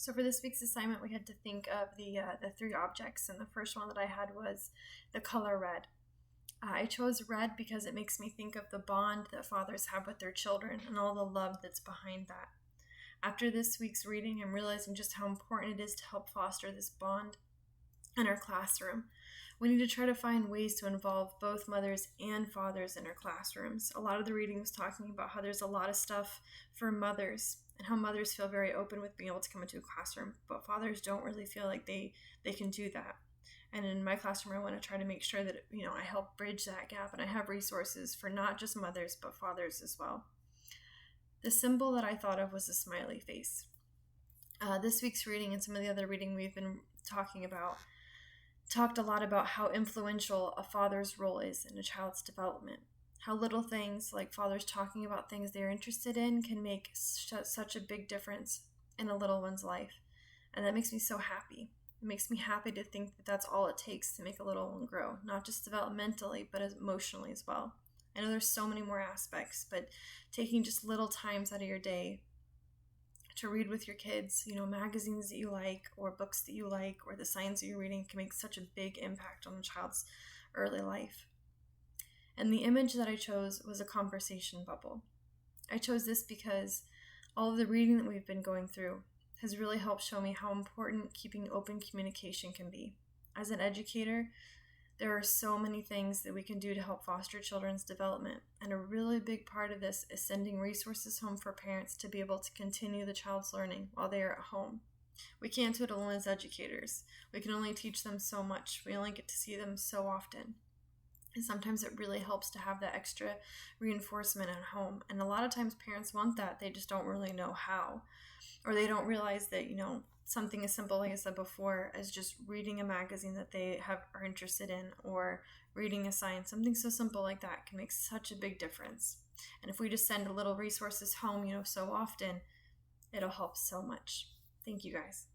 So for this week's assignment, we had to think of the 3 objects, and the first one that I had was the color red. I chose red because it makes me think of the bond that fathers have with their children and all the love that's behind that. After this week's reading, I'm realizing just how important it is to help foster this bond in our classroom. We need to try to find ways to involve both mothers and fathers in our classrooms. A lot of the reading was talking about how there's a lot of stuff for mothers and how mothers feel very open with being able to come into a classroom, but fathers don't really feel like they can do that. And in my classroom, I want to try to make sure that, I help bridge that gap, and I have resources for not just mothers, but fathers as well. The symbol that I thought of was a smiley face. This week's reading and some of the other reading we've been talked a lot about how influential a father's role is in a child's development. How little things like fathers talking about things they're interested in can make such a big difference in a little one's life. And that makes me so happy. It makes me happy to think that that's all it takes to make a little one grow, not just developmentally, but emotionally as well. I know there's so many more aspects, but taking just little times out of your day to read with your kids, magazines that you like, or books that you like, or the science that you're reading can make such a big impact on a child's early life. And the image that I chose was a conversation bubble. I chose this because all of the reading that we've been going through has really helped show me how important keeping open communication can be. As an educator, there are so many things that we can do to help foster children's development, and a really big part of this is sending resources home for parents to be able to continue the child's learning while they are at home. We can't do it alone as educators. We can only teach them so much. We only get to see them so often. And sometimes it really helps to have that extra reinforcement at home. And a lot of times parents want that. They just don't really know how. Or they don't realize that, something as simple, like I said before, as just reading a magazine that they are interested in, or reading a science. Something so simple like that can make such a big difference. And if we just send little resources home, so often, it'll help so much. Thank you guys.